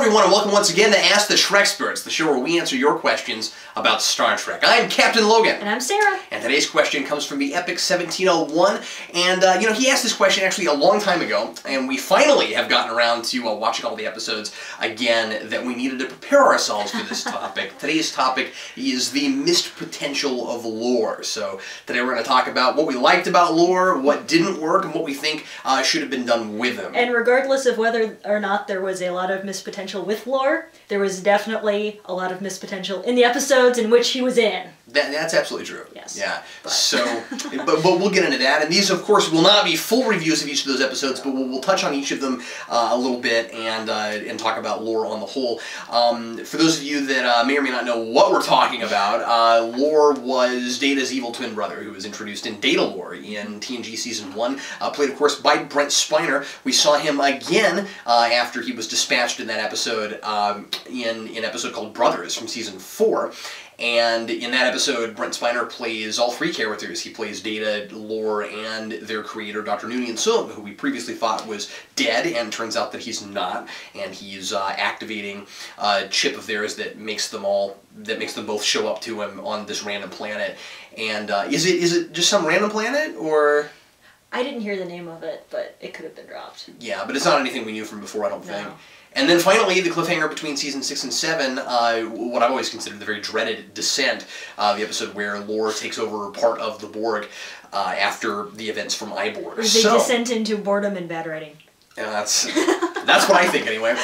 everyone, and welcome once again to Ask the Treksperts, the show where we answer your questions about Star Trek. I'm Captain Logan. And I'm Sarah. And today's question comes from the Epic 1701. And, he asked this question actually a long time ago, and we finally have gotten around to watching all the episodes again that we needed to prepare ourselves for this topic. Today's topic is the missed potential of lore. So today we're going to talk about what we liked about lore, what didn't work, and what we think should have been done with them. And regardless of whether or not there was a lot of missed potential with lore, there was definitely a lot of missed potential in the episodes in which he was in. That's absolutely true. Yes. Yeah. But. So, but we'll get into that. And these, of course, will not be full reviews of each of those episodes, but we'll touch on each of them a little bit and talk about lore on the whole. For those of you that may or may not know what we're talking about, Lore was Data's evil twin brother, who was introduced in Data Lore in TNG Season 1, played, of course, by Brent Spiner. We saw him again after he was dispatched in that episode, in an episode called Brothers from Season 4. And in that episode, Brent Spiner plays all three characters. He plays Data, Lore, and their creator, Dr. Noonien Soong, who we previously thought was dead, and turns out that he's not. And he's activating a chip of theirs that makes them both show up to him on this random planet. And is it just some random planet, or? I didn't hear the name of it, but it could have been dropped. Yeah, but it's not anything we knew from before, I don't think. And then finally, the cliffhanger between Season 6 and 7, what I've always considered the very dreaded Descent, the episode where Lore takes over part of the Borg after the events from Iborg. Or they descent into boredom and bad writing. That's what I think, anyway.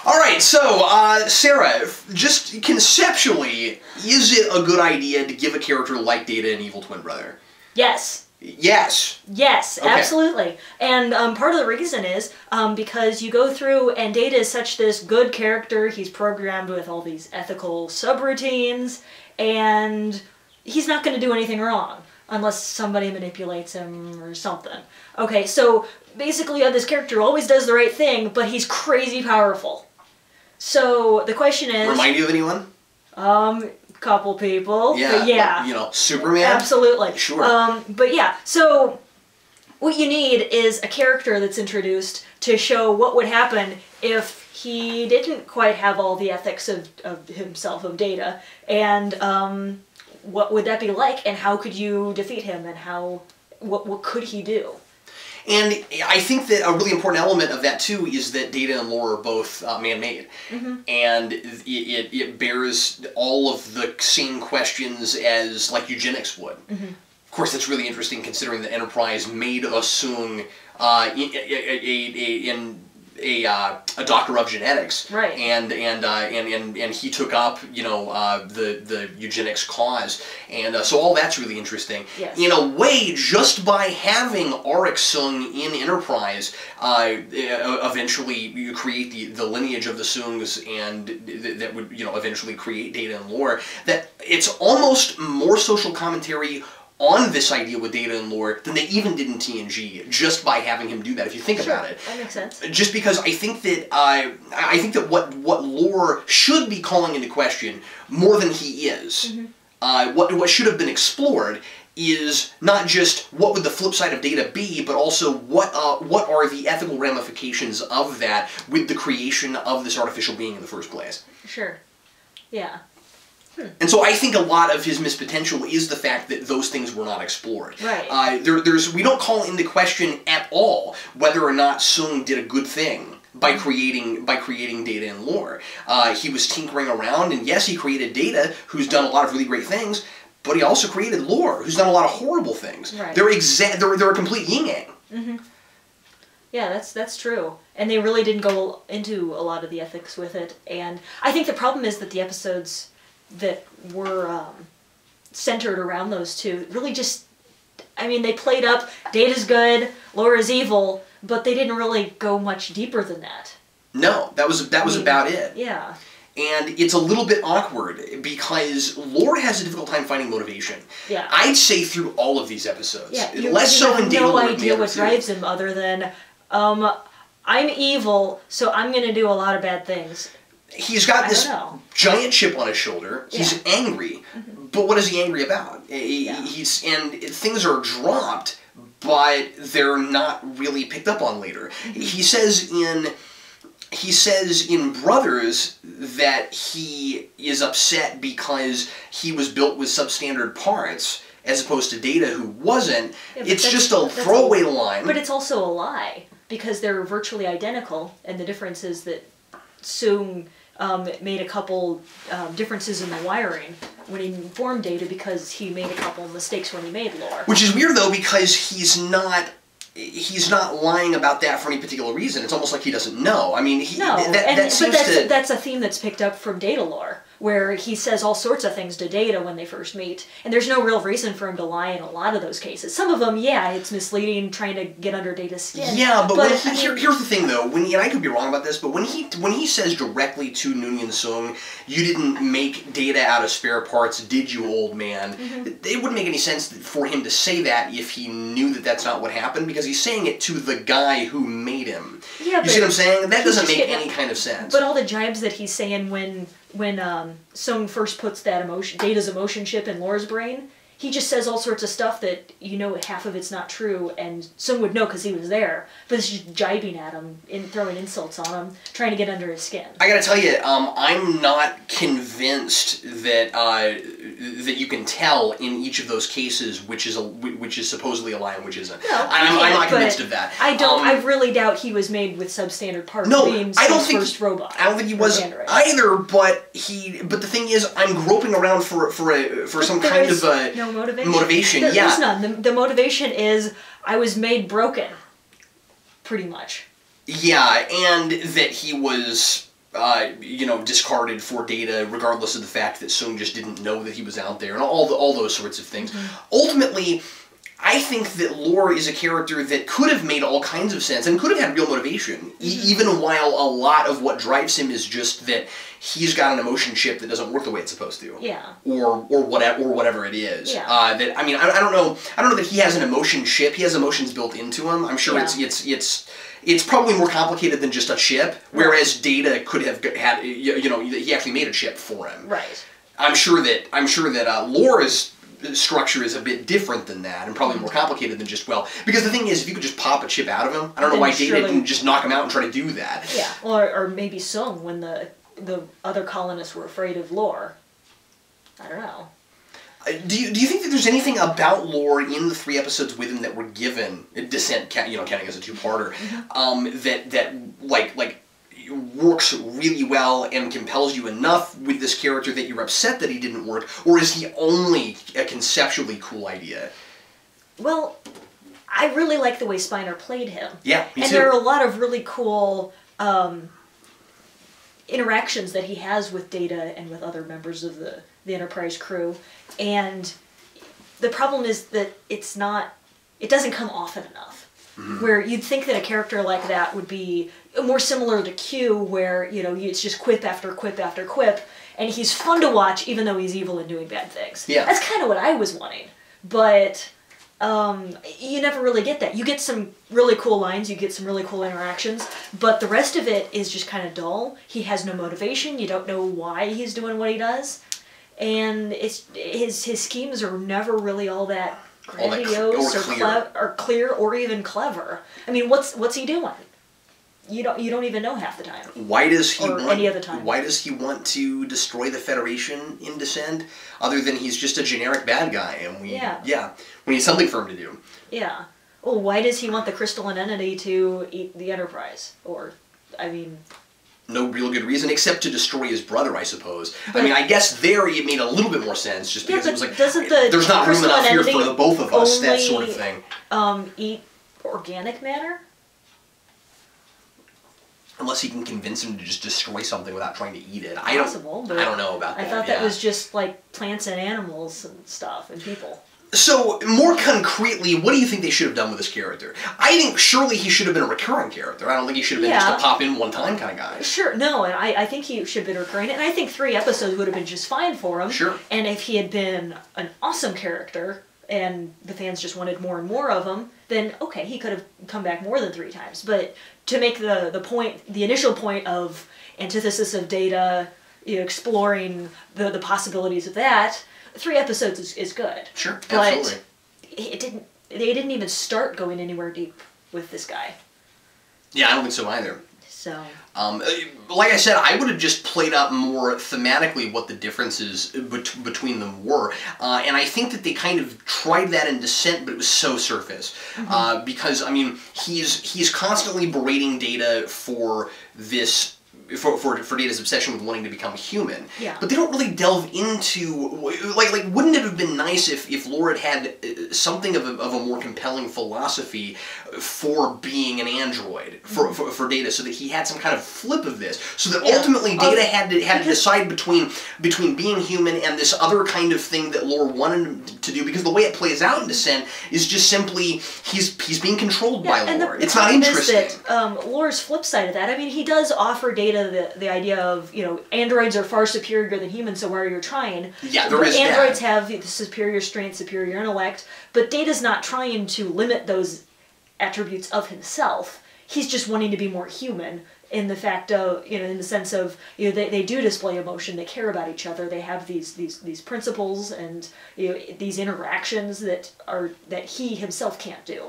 All right, so, Sarah, just conceptually, is it a good idea to give a character like Data an evil twin brother? Yes. Yes. Yes, okay. Absolutely. And part of the reason is because you go through, and Data is such this good character, he's programmed with all these ethical subroutines, and he's not going to do anything wrong unless somebody manipulates him or something. Okay, so basically you have this character who always does the right thing, but he's crazy powerful. So the question is... Remind you of anyone? Couple people. Yeah, but yeah. Like, you know, Superman? Absolutely. Sure. But yeah, so what you need is a character that's introduced to show what would happen if he didn't quite have all the ethics of himself, of Data, and what would that be like, and how could you defeat him, and what could he do? And I think that a really important element of that, too, is that Data and Lore are both man-made. Mm-hmm. And it bears all of the same questions as, like, eugenics would. Mm-hmm. Of course, that's really interesting, considering the Enterprise made a Soong a doctor of genetics, right? And he took up, you know, the eugenics cause, and so all that's really interesting. Yes. In a way, just by having Auric Soong in Enterprise, eventually you create the lineage of the Soongs, and that would, you know, eventually create Data and Lore. That it's almost more social commentary on this idea with Data and Lore than they even did in TNG, just by having him do that, if you think about it. That makes sense. Just because I think that what Lore should be calling into question more than he is, mm-hmm. What should have been explored is not just what would the flip side of Data be, but also what are the ethical ramifications of that with the creation of this artificial being in the first place. Sure. Yeah. And so I think a lot of his missed potential is the fact that those things were not explored. Right. We don't call into question at all whether or not Soong did a good thing by creating Data and Lore. He was tinkering around, and yes, he created Data, who's done a lot of really great things, but he also created Lore, who's done a lot of horrible things. Right. They're a complete yin-yang. Mm-hmm. Yeah, that's true. And they really didn't go into a lot of the ethics with it. And I think the problem is that the episodes that were centered around those two really just, I mean, they played up Data's good, Laura's evil, but they didn't really go much deeper than that. No, that was about it. Yeah. And it's a little bit awkward because Lore has a difficult time finding motivation. Yeah. I'd say through all of these episodes. Yeah, Less so in Data Lore. No idea what drives him other than, I'm evil, so I'm going to do a lot of bad things. He's got this giant chip on his shoulder. He's angry, but what is he angry about? And things are dropped, but they're not really picked up on later. He says in he says in Brothers that he is upset because he was built with substandard parts, as opposed to Data, who wasn't. Yeah, it's just a throwaway line. But it's also a lie, because they're virtually identical, and the difference is that Soong made a couple differences in the wiring when he formed Data, because he made a couple mistakes when he made Lore. Which is weird, though, because he's not lying about that for any particular reason. It's almost like he doesn't know. I mean, that's a theme that's picked up from Data lore, where he says all sorts of things to Data when they first meet, and there's no real reason for him to lie in a lot of those cases. Some of them, yeah, it's misleading, trying to get under Data's skin. Yeah, but here's the thing, though. And I could be wrong about this, but when he says directly to Noonien Soong, "You didn't make Data out of spare parts, did you, old man?" It wouldn't make any sense for him to say that if he knew that that's not what happened, because he's saying it to the guy who made him. Yeah, you see what I'm saying? That doesn't make any kind of sense. But all the jibes that he's saying when Soong first puts that Data's emotion chip in Lore's brain, he just says all sorts of stuff that, you know, half of it's not true, and Soong would know because he was there, but it's just jibing at him and throwing insults on him, trying to get under his skin. I gotta tell you, I'm not convinced that that you can tell in each of those cases which is supposedly a lie and which isn't. No, I'm not convinced of that. I really doubt he was made with substandard parts. No, being I don't think first robot. I don't think he was either. But the thing is, I'm groping around for some kind of no motivation. There's none. The motivation is I was made broken, pretty much. Yeah, and that he was discarded for Data, regardless of the fact that Soong just didn't know that he was out there, and all those sorts of things. Ultimately, I think that Lore is a character that could have made all kinds of sense and could have had real motivation, even while a lot of what drives him is just that he's got an emotion chip that doesn't work the way it's supposed to. Yeah. Or whatever it is. Yeah. I don't know that he has an emotion chip. He has emotions built into him. I'm sure it's probably more complicated than just a chip, whereas Data could have had, he actually made a chip for him. Right. I'm sure that Lore's structure is a bit different than that, and probably more complicated than just, because the thing is, if you could just pop a chip out of him, I don't know why Data didn't just knock him out and try to do that. Yeah, or maybe Soong, when the other colonists were afraid of Lore. I don't know. Do you think that there's anything about Lore in the 3 episodes with him that were given, Descent, counting as a 2-parter, that works really well and compels you enough with this character that you're upset that he didn't work, or is he only a conceptually cool idea? Well, I really like the way Spiner played him. Yeah, me too. And there are a lot of really cool interactions that he has with Data and with other members of the Enterprise crew, and the problem is that it doesn't come often enough. Where you'd think that a character like that would be more similar to Q, where, it's just quip after quip after quip, and he's fun to watch even though he's evil and doing bad things. Yeah. That's kind of what I was wanting. But you never really get that. You get some really cool lines, you get some really cool interactions, but the rest of it is just kind of dull. He has no motivation, you don't know why he's doing what he does, and his schemes are never really all that grandiose or clear or even clever. I mean, what's he doing? You don't even know half the time. Why does he any other time? Why does he want to destroy the Federation in Descent? Other than he's just a generic bad guy, and we need something for him to do. Yeah. Well, why does he want the crystalline entity to eat the Enterprise? No real good reason, except to destroy his brother, I suppose. But, I guess there it made a little bit more sense, just because it was like, there's not room enough here for the both of us, that sort of thing. Eat organic matter? Unless he can convince him to just destroy something without trying to eat it. I don't know about that. I thought that was just like plants and animals and stuff and people. So, more concretely, what do you think they should have done with this character? I think surely he should have been a recurring character. I don't think he should have been just a pop-in one-time kind of guy. Sure, no, and I think he should have been recurring, and I think 3 episodes would have been just fine for him. Sure. And if he had been an awesome character, and the fans just wanted more and more of him, then okay, he could have come back more than 3 times. But to make the initial point of antithesis of Data, exploring the possibilities of that, 3 episodes is good. Sure, absolutely. But they didn't even start going anywhere deep with this guy. Yeah, I don't think so either. So, like I said, I would have just played up more thematically what the differences between them were, and I think that they kind of tried that in Descent, but it was so surface. Because I mean, he's constantly berating Data for this. For Data's obsession with wanting to become human, but they don't really delve into like wouldn't it have been nice if Lore had something of a more compelling philosophy for being an android for Data, so that he had some kind of flip of this, so that ultimately Data had to decide between being human and this other kind of thing that Lore wanted him to do, because the way it plays out in Descent is just simply he's being controlled by Lore. It's not interesting. That, Lore's flip side of that, I mean, he does offer Data the idea of, you know, androids are far superior than humans, so why are you trying? Yeah, there is androids that. have the superior strength, superior intellect, but Data's not trying to limit those attributes of himself. He's just wanting to be more human in the fact of, you know, in the sense of, you know, they do display emotion, they care about each other, they have these principles and, you know, these interactions that he himself can't do.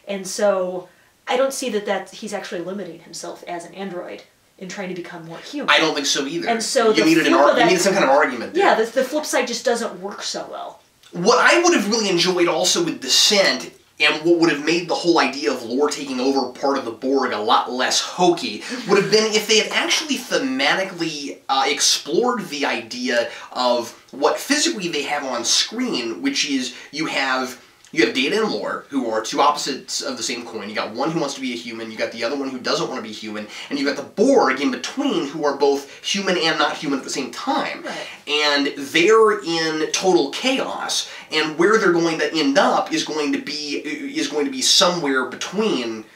And so I don't see that he's actually limiting himself as an android in trying to become more human. I don't think so either. And so you needed some kind of argument there. Yeah, the flip side just doesn't work so well. What I would have really enjoyed also with Descent, and what would have made the whole idea of Lore taking over part of the Borg a lot less hokey, would have been if they had actually thematically explored the idea of what physically they have on screen, which is you have Data and Lore, who are two opposites of the same coin. You got one who wants to be a human, you got the other one who doesn't want to be human, and you got the Borg in between, who are both human and not human at the same time. Right. And they're in total chaos, and where they're going to end up is going to be somewhere between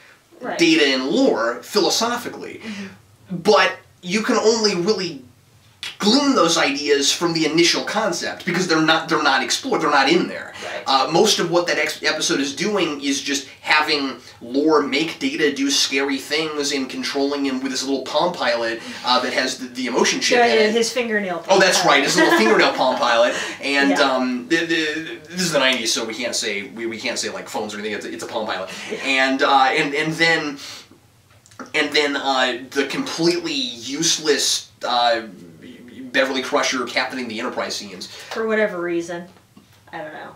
Data and Lore, philosophically. But you can only really glean those ideas from the initial concept, because they're not explored, they're not in there. Right. Most of what that episode is doing is just having Lore make Data do scary things and controlling him with this little Palm Pilot that has the emotion chip in it. His fingernail Palm Oh, that's right, his little fingernail Palm Pilot. And Yeah. this is the 90s, so we can't say like phones or anything. It's a Palm Pilot. And then the completely useless Beverly Crusher captaining the Enterprise scenes. For whatever reason. I don't know.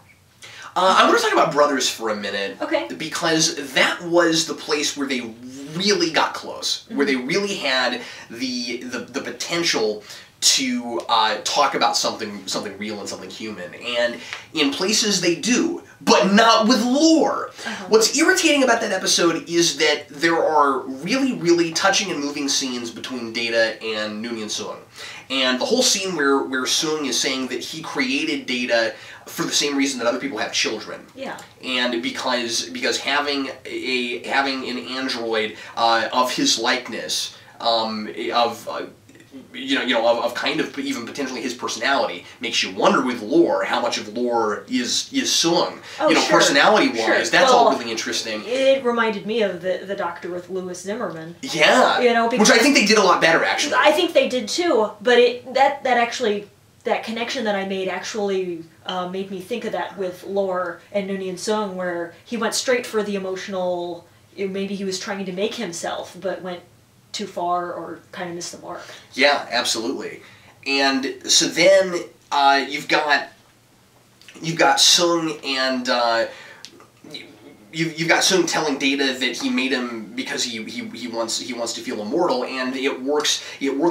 I want to talk about Brothers for a minute. Okay. Because that was the place where they really got close. Where they really had the potential to talk about something real and something human. And in places they do, but not with Lore. What's irritating about that episode is that there are really, really touching and moving scenes between Data and Noonien Soong. And the whole scene where Soong is saying that he created Data for the same reason that other people have children. Yeah. And because having an android of his likeness, of kind of even potentially his personality, makes you wonder with Lore how much of Lore is Soong. Oh, sure. Personality-wise, that's all really interesting. It reminded me of the Doctor with Louis Zimmerman. Yeah, which I think they did a lot better, actually. I think they did too, but that connection that I made actually made me think of that with Lore and Noonien Soong, where he went straight for the emotional. Maybe he was trying to make himself, but went too far or kind of missed the mark. Yeah, absolutely. And so then you've got Soong and you've got Soong telling Data that he made him because he wants to feel immortal, and it works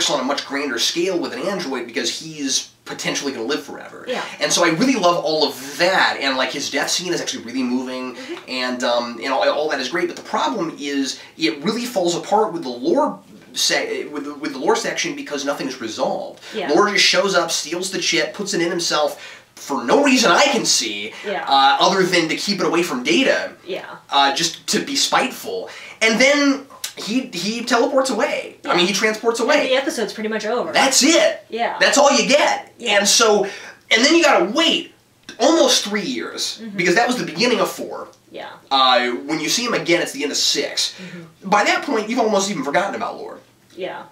on a much grander scale with an android because he's potentially going to live forever. Yeah. And so I really love all of that, and like his death scene is actually really moving, and all that is great. But the problem is it really falls apart with the Lore with the Lore section because nothing is resolved. Yeah. Lore just shows up, steals the chip, puts it in himself for no reason I can see, other than to keep it away from Data. Yeah. Just to be spiteful, and then he teleports away. Yeah. I mean, he transports away. And the episode's pretty much over. That's it. Yeah. That's all you get. Yeah. And then you gotta wait almost 3 years, because that was the beginning of 4. Yeah. When you see him again, it's the end of 6. By that point, you've almost even forgotten about Lore. Yeah.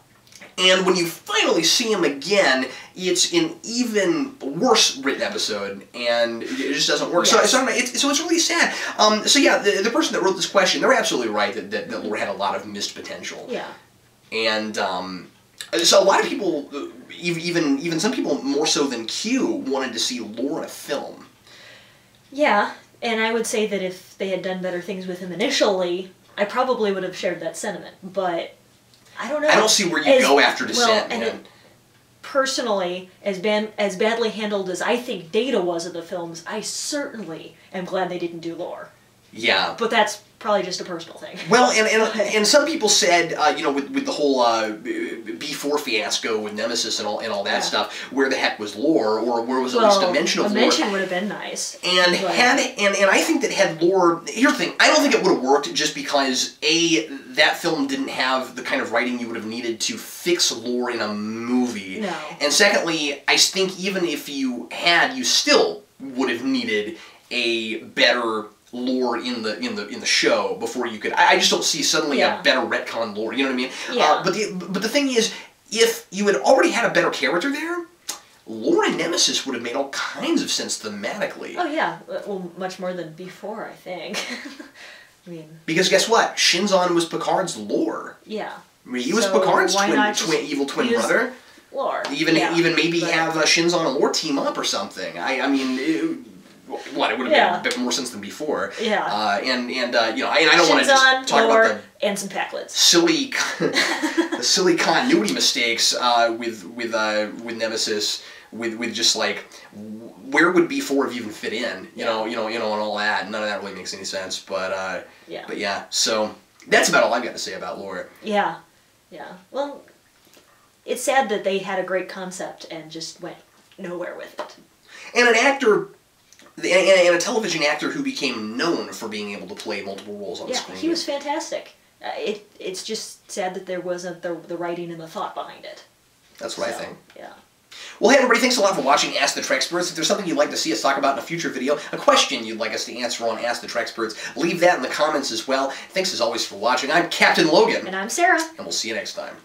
And when you finally see him again, it's an even worse written episode, and it just doesn't work. Yes. So it's really sad. So yeah, the person that wrote this question, they're absolutely right that Lore had a lot of missed potential. Yeah. And so a lot of people, even some people more so than Q, wanted to see Lore in a film. Yeah, and I would say that if they had done better things with him initially, I probably would have shared that sentiment. But I don't know. I don't see where you go after Descent, man. Personally, as badly handled as I think Data was in the films, I certainly am glad they didn't do Lore. Yeah. But that's probably just a personal thing. Well, and some people said, you know, with the whole B4 fiasco with Nemesis and all that stuff, where the heck was Lore, or where was at least a mention of Lore? A mention would have been nice. And I think that had Lore, here's the thing, I don't think it would have worked just because that film didn't have the kind of writing you would have needed to fix Lore in a movie. No. And secondly, I think even if you had, you still would have needed a better Lore in the show before you could. I just don't see suddenly a better retcon Lore. You know what I mean? Yeah. But the thing is, if you had already had a better character there, Lore and Nemesis would have made all kinds of sense thematically. Oh yeah, well, much more than before, I think. I mean, because guess what? Shinzon was Picard's Lore. Yeah. I mean, he was Picard's evil twin brother. Lore. Even maybe have Shinzon and Lore team up or something. I mean. It would have made a bit more sense than before. Yeah. And you know, I don't want to just talk Lore, about and some Packlets. The silly continuity mistakes with Nemesis, with just like where would B4 have even fit in? You know, and all that. None of that really makes any sense. But yeah. So that's about all I've got to say about Lore. Yeah. Well, it's sad that they had a great concept and just went nowhere with it. And an actor. And a television actor who became known for being able to play multiple roles on the screen. Yeah, he was fantastic. It's just sad that there wasn't the writing and the thought behind it. That's what I think. Yeah. Well, hey everybody, thanks a lot for watching Ask the Treksperts. If there's something you'd like to see us talk about in a future video, a question you'd like us to answer on Ask the Treksperts, leave that in the comments as well. Thanks as always for watching. I'm Captain Logan. And I'm Sarah. And we'll see you next time.